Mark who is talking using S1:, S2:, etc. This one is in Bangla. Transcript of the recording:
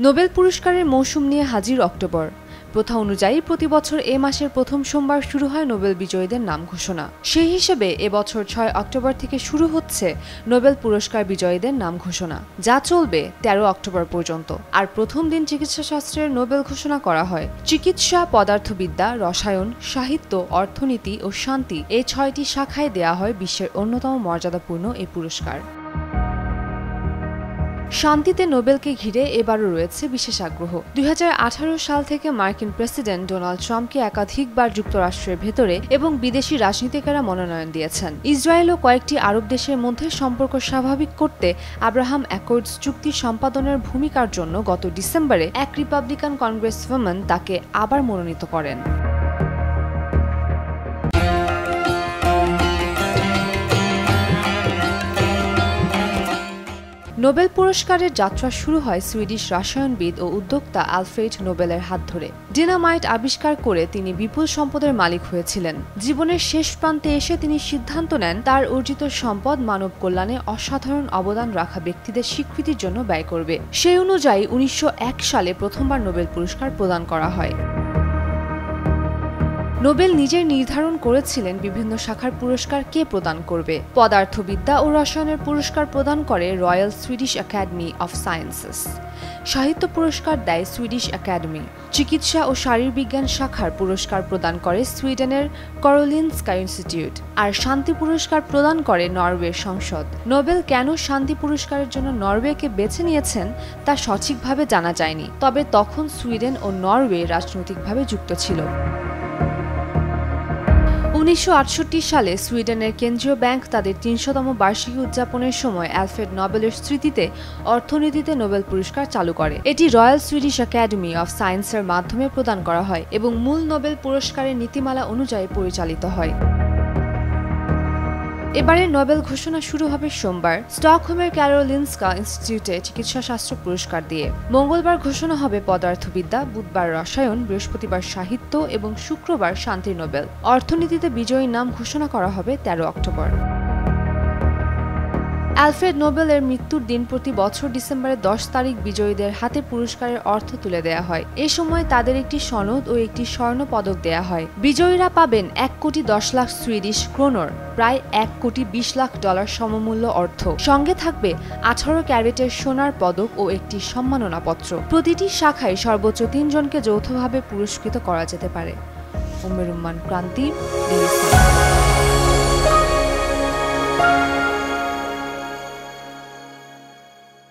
S1: নোবেল পুরস্কারের মৌসুম নিয়ে হাজির অক্টোবর। প্রথা অনুযায়ী প্রতি বছর এ মাসের প্রথম সোমবার শুরু হয় নোবেল বিজয়ীদের নাম ঘোষণা। সেই হিসেবে এবছর ৬ অক্টোবর থেকে শুরু হচ্ছে নোবেল পুরস্কার বিজয়ীদের নাম ঘোষণা, যা চলবে ১৩ অক্টোবর পর্যন্ত। আর প্রথম দিন চিকিৎসাশাস্ত্রের নোবেল ঘোষণা করা হয়। চিকিৎসা, পদার্থবিদ্যা, রসায়ন, সাহিত্য, অর্থনীতি ও শান্তি এই ৬টি শাখায় দেয়া হয় বিশ্বের অন্যতম মর্যাদাপূর্ণ এই পুরস্কার। শান্তিতে নোবেলকে ঘিরে এবারও রয়েছে বিশেষ আগ্রহ। ২০১৮ সাল থেকে মার্কিন প্রেসিডেন্ট ডোনাল্ড ট্রাম্পকে একাধিকবার যুক্তরাষ্ট্রের ভেতরে এবং বিদেশি রাজনীতিকেরা মনোনয়ন দিয়েছেন। ইসরায়েল ও কয়েকটি আরব দেশের মধ্যে সম্পর্ক স্বাভাবিক করতে আব্রাহাম অ্যাকর্ডস চুক্তি সম্পাদনের ভূমিকার জন্য গত ডিসেম্বরে এক রিপাবলিকান কংগ্রেসম্যান তাকে আবার মনোনীত করেন। নোবেল পুরস্কারের যাত্রা শুরু হয় সুইডিশ রসায়নবিদ ও উদ্যোক্তা আলফ্রেড নোবেলের হাত ধরে। ডিনামাইট আবিষ্কার করে তিনি বিপুল সম্পদের মালিক হয়েছিলেন। জীবনের শেষ প্রান্তে এসে তিনি সিদ্ধান্ত নেন তার অর্জিত সম্পদ মানব কল্যাণে অসাধারণ অবদান রাখা ব্যক্তিদের স্বীকৃতির জন্য ব্যয় করবে। সেই অনুযায়ী ১৯০১ সালে প্রথমবার নোবেল পুরস্কার প্রদান করা হয়। নোবেল নিজের নির্ধারণ করেছিলেন বিভিন্ন শাখার পুরস্কার কে প্রদান করবে। পদার্থবিদ্যা ও রসায়নের পুরস্কার প্রদান করে royal Swedish academy of sciences. সাহিত্য পুরস্কার দেয় সুইডিশ একাডেমি। চিকিৎসা ও শারীরবিজ্ঞান শাখার পুরস্কার প্রদান করে সুইডেনের কারোলিনস্কা ইনস্টিটিউট। আর শান্তি পুরস্কার প্রদান করে নরওয়ের সংসদ। নোবেল কেন শান্তি পুরস্কারের জন্য নরওয়েকে বেছে নিয়েছেন তা সঠিকভাবে জানা যায়নি, তবে তখন সুইডেন ও নরওয়ে রাজনৈতিকভাবে যুক্ত ছিল। ১৯৬৮ সালে সুইডেনের কেন্দ্রীয় ব্যাংক তাদের ৩০০তম বার্ষিকী উদযাপনের সময় অ্যালফ্রেড নোবেলের স্মৃতিতে অর্থনীতিতে নোবেল পুরস্কার চালু করে। এটি রয়্যাল সুইডিশ একাডেমি অফ সায়েন্সের মাধ্যমে প্রদান করা হয় এবং মূল নোবেল পুরস্কারের নীতিমালা অনুযায়ী পরিচালিত হয়। এবারে নোবেল ঘোষণা শুরু হবে সোমবার স্টকহোমের কারোলিনস্কা ইনস্টিটিউটে চিকিৎসাশাস্ত্র পুরস্কার দিয়ে। মঙ্গলবার ঘোষণা হবে পদার্থবিদ্যা, বুধবার রসায়ন, বৃহস্পতিবার সাহিত্য এবং শুক্রবার শান্তি নোবেল। অর্থনীতিতে বিজয়ীর নাম ঘোষণা করা হবে ১৩ অক্টোবর। অ্যালফ্রেড নোবেলের মৃত্যুর দিন প্রতি বছর ডিসেম্বরের ১০ তারিখ বিজয়ীদের হাতে পুরস্কারের অর্থ তুলে দেয়া হয়। এ সময় তাদের একটি সনদ ও একটি স্বর্ণ পদক দেয়া হয়। বিজয়ীরা পাবেন ১,১০,০০,০০০ সুইডিশ ক্রোনর, প্রায় $১,২০,০০,০০০ সমমূল্য অর্থ। সঙ্গে থাকবে ১৮ ক্যারেটের সোনার পদক ও একটি সম্মাননাপত্র। প্রতিটি শাখায় সর্বোচ্চ ৩ জনকে যৌথভাবে পুরস্কৃত করা যেতে পারে। উম্মে রুম্মান, ক্রান্তি।